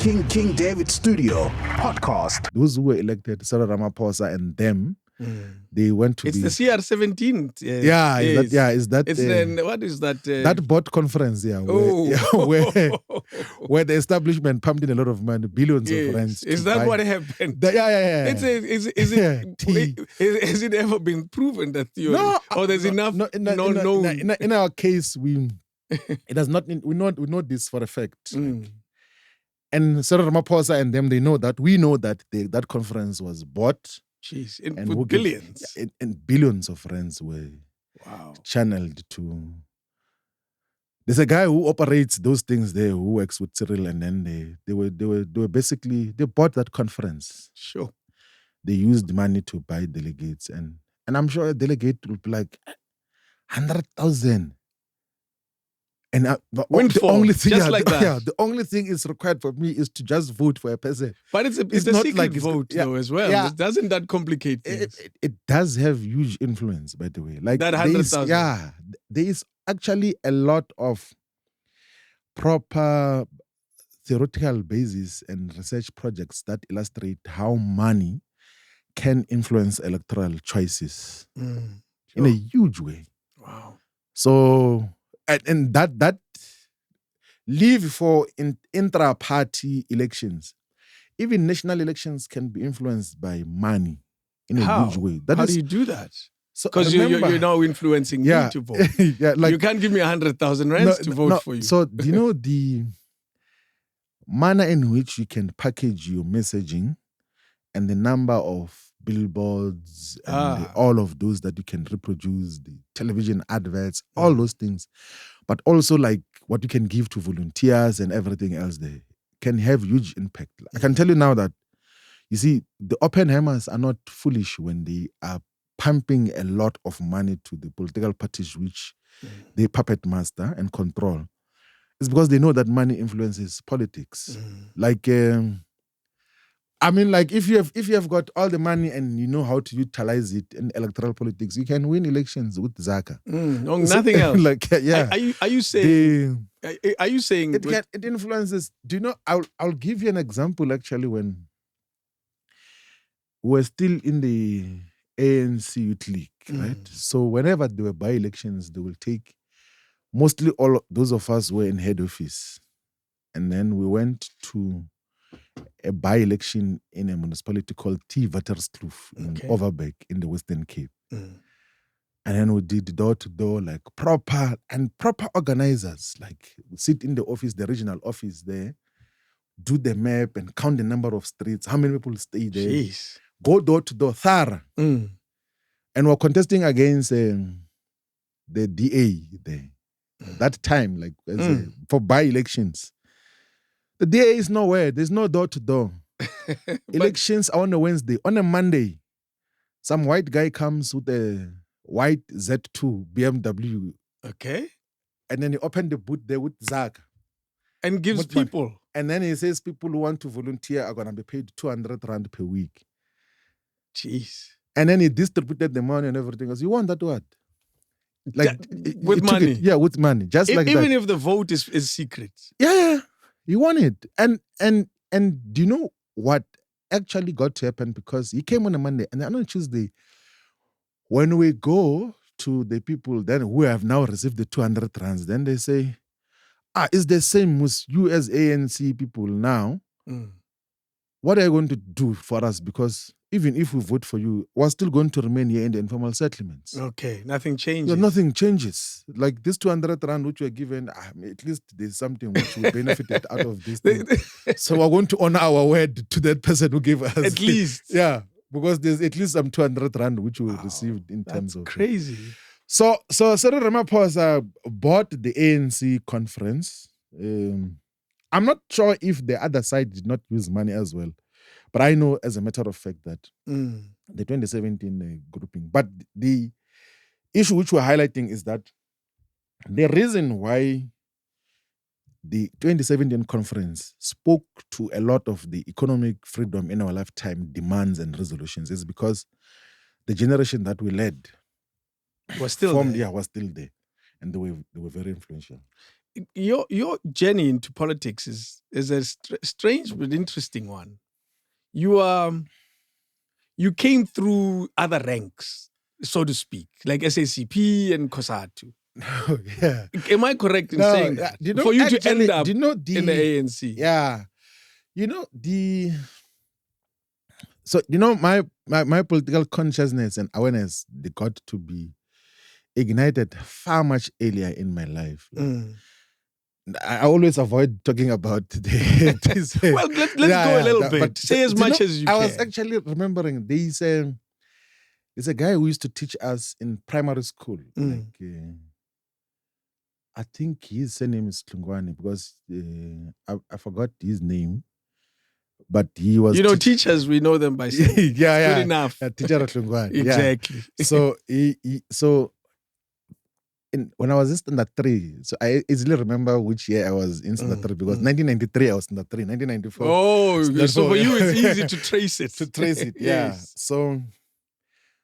King David Studio podcast. Those who were elected, Cyril Ramaphosa and them, they went to It's be... the CR17. Is that... It's what is that? that bot conference, where the establishment pumped in a lot of money, billions of rands. Is that what happened? Has it ever been proven, that theory? No, or there's enough known? In our case, it does not. We know this for a fact. And Cyril Ramaphosa and them, we know that that conference was bought. Jeez, with billions. And billions of rands were channeled to... There's a guy who operates those things there, who works with Cyril, and then they were basically, they bought that conference. Sure. They used money to buy delegates, and I'm sure a delegate will be like 100,000. And the only thing, the only thing is required for me is to just vote for a person. But it's a secret vote, though, as well. Yeah. Doesn't that complicate things? It does have huge influence, by the way. Like that 100,000. There is actually a lot of proper theoretical basis and research projects that illustrate how money can influence electoral choices in a huge way. Wow. So... And that leave for intra-party elections. Even national elections can be influenced by money in a huge way. How do you do that? Because you're now influencing me to vote. You can't give me 100,000 rands to vote for you. So do you know the manner in which you can package your messaging and the number of billboards and all of those that you can reproduce, the television adverts, all those things, but also like what you can give to volunteers and everything else there can have huge impact. I can tell you now that, you see, the Oppenheimers are not foolish when they are pumping a lot of money to the political parties which they puppet master and control. It's because they know that money influences politics. Like... if you have got all the money and you know how to utilize it in electoral politics, you can win elections with Zaka. Nothing else. Are you saying? Are you saying it influences? Do you know? I'll give you an example. Actually, when we were still in the ANC Youth League, right? So whenever there were by-elections, they will take mostly all those of us were in head office, and then we went to a by-election in a municipality called T. Waterskloof in Overbeek in the Western Cape. And then we did door-to-door, like proper organizers, like sit in the office, the regional office there, do the map and count the number of streets, how many people stay there. Jeez. Go door-to-door, thorough. And we're contesting against the DA there. That time, like for by-elections. The DA is nowhere. There's no door-to-door. Elections are on a Wednesday. On a Monday, some white guy comes with a white Z2 BMW. Okay. And then he opened the booth there with Zaka. And gives people. Money. And then he says people who want to volunteer are going to be paid 200 rand per week. Jeez. And then he distributed the money and everything else. You want that what? Like with money? With money. Just like that. Even if the vote is secret. Yeah. He won it. And do you know what actually got to happen? Because he came on a Monday and then on Tuesday, when we go to the people then who have now received the 200 rands, then they say, it's the same with you as ANC people now. What are you going to do for us? Because even if we vote for you, we're still going to remain here in the informal settlements. Okay, nothing changes. Yeah, nothing changes. Like this 200 rand which we're given, at least there's something which we benefited out of this thing. So we're going to honor our word to that person who gave us. At least. Yeah, because there's at least some 200 rand which we received in terms of... crazy. So Cyril Ramaphosa bought the ANC conference. I'm not sure if the other side did not use money as well. But I know, as a matter of fact, that the 2017 grouping. But the issue which we're highlighting is that the reason why the 2017 conference spoke to a lot of the economic freedom in our lifetime demands and resolutions is because the generation that we led was still there. Yeah, was still there. And they were very influential. your journey into politics is a strange but interesting one. You came through other ranks, so to speak, like SACP and COSATU. Oh, yeah. Am I correct in saying that? For you to end up in the ANC. Yeah. So, my political consciousness and awareness, they got to be ignited far much earlier in my life. I always avoid talking about this. Well, let's go a little bit. Say as much as you can. I was actually remembering there's a guy who used to teach us in primary school. I think his surname is Tlungwane because I forgot his name. But he was... teachers, we know them by saying. Yeah. Good enough. Teacher Tlungwane. Exactly. So, when I was in standard 3, so I easily remember which year I was in standard 3 because 1993 I was standard 3, 1994. Oh, so for you it's easy to trace it. Yeah. Yes.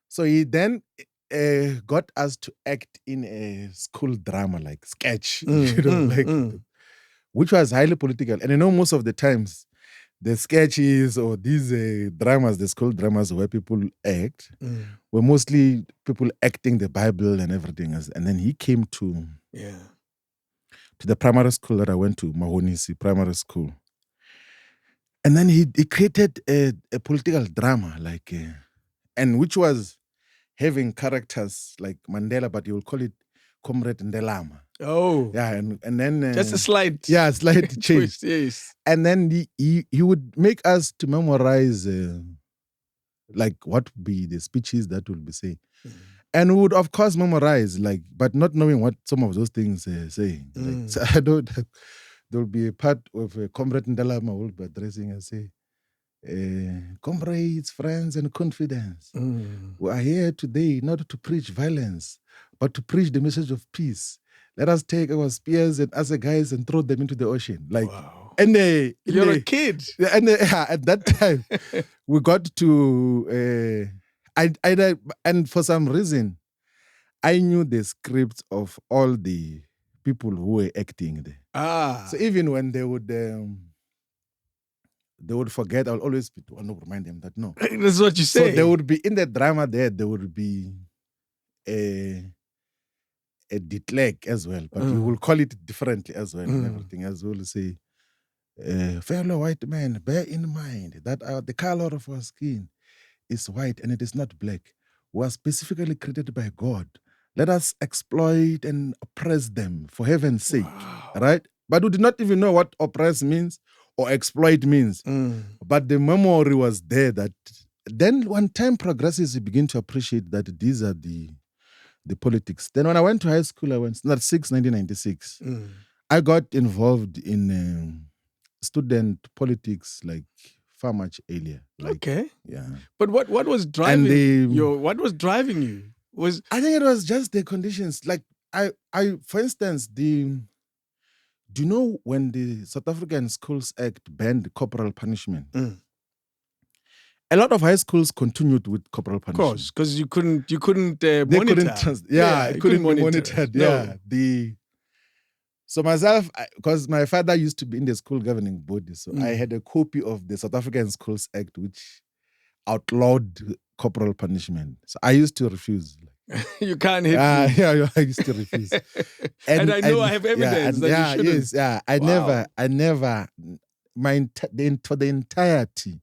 So he then got us to act in a school drama like sketch, which was highly political. And most of the times the sketches or these dramas, the school dramas where people act, were mostly people acting the Bible and everything else. And then he came to the primary school that I went to, Mahonisi Primary School. And then he created a political drama, and which was having characters like Mandela, but he will call it Comrade Ndelama. Oh. Yeah, and then... just a slight... slight change. Twist, yes. And then he would make us to memorize what would be the speeches that would be saying. And we would, of course, memorize, but not knowing what some of those things say. So I don't... There will be a part of Comrade Ndelama will be addressing and say, comrades, friends, and confidence. We are here today not to preach violence, but to preach the message of peace. Let us take our spears and assegais and throw them into the ocean. Wow. And you're a kid. And at that time, we got to... and for some reason, I knew the scripts of all the people who were acting there. So even when they would forget, I'll always want to remind them that no. That's what you say. So there would be, in the drama there would be a ditleg as well, but we will call it differently as well and everything as well. Say, fellow white men, bear in mind that the color of our skin is white and it is not black. We are specifically created by God. Let us exploit and oppress them for heaven's sake. Wow. Right? But we did not even know what oppress means or exploit means. But the memory was there that then when time progresses, you begin to appreciate that these are the politics. Then when I went to high school, I went standard 6, 1996. I got involved in student politics far much earlier. Okay. Yeah. But what was driving what was driving you? I think it was just the conditions. I for instance, do you know when the South African Schools Act banned corporal punishment? A lot of high schools continued with corporal punishment. Of course, because you couldn't monitor. It couldn't be monitored. Yeah. So myself, because my father used to be in the school governing body, so I had a copy of the South African Schools Act, which outlawed corporal punishment. So I used to refuse. You can't hit me. Yeah, I used to refuse. And I know I have evidence that you shouldn't. Yes, I never, for the entirety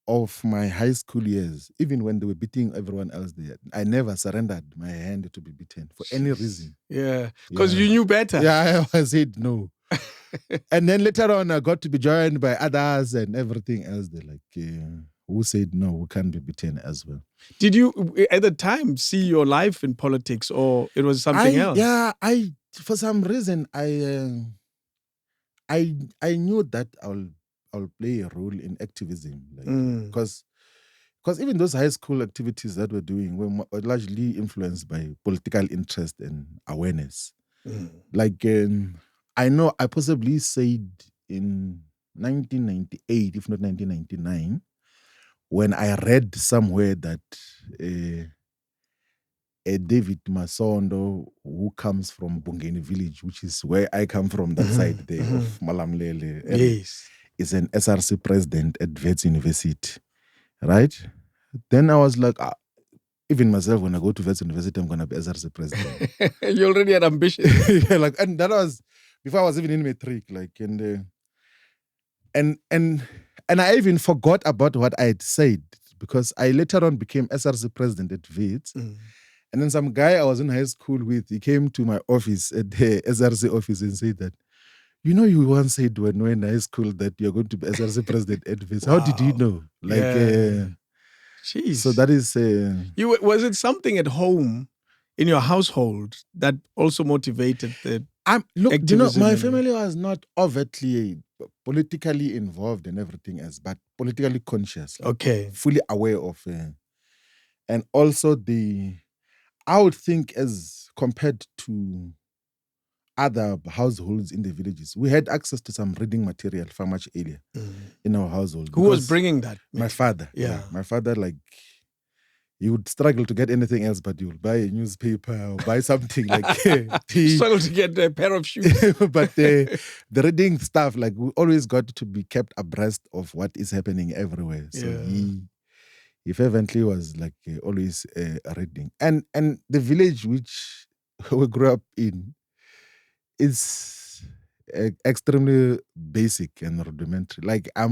of my high school years, even when they were beating everyone else there, I never surrendered my hand to be beaten for any reason. Yeah, because you knew better. Yeah, I said no. And then later on, I got to be joined by others and everything else. They're who said no, we can't be beaten as well. Did you, at the time, see your life in politics, or it was something else? Yeah, for some reason, I knew that I'll play a role in activism, because even those high school activities that we're doing were largely influenced by political interest and awareness. I know I possibly said in 1998, if not 1999, when I read somewhere that David Masondo, who comes from Bungeni village, which is where I come from, that side there of Malamlele. And Yes. is an SRC president at Wits University, right? Then I was like, even myself, when I go to Wits University, I'm going to be SRC president. You already had ambition. Yeah, like, and that was before I was even in matric, like, and I even forgot about what I had said because I later on became SRC president at Wits. And then some guy I was in high school with, he came to my office at the SRC office and said that, you know, you once said when we were in high school that you're going to be SRC president at Wits. How did you know? Like, Jeez. So that is... was it something at home in your household that also motivated the look, activism? you know, my family was not overtly politically involved in everything else, but politically conscious. Like, okay. Fully aware of... and also I would think as compared to other households in the villages, we had access to some reading material far much earlier in our household. Who was bringing that? My father. Yeah. My father, like, he would struggle to get anything else, but he would buy a newspaper or buy something like... struggle to get a pair of shoes. But the reading stuff, like, we always got to be kept abreast of what is happening everywhere. So he fervently was like always reading. And the village which we grew up in is extremely basic and rudimentary. Like I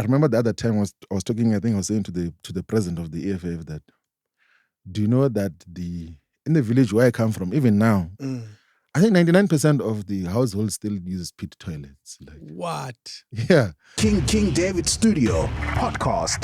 remember the other time I was talking, I think I was saying to the president of the EFF that, do you know that in the village where I come from, even now, I think 99% of the households still use pit toilets. Like, what? Yeah. King David Studio Podcast.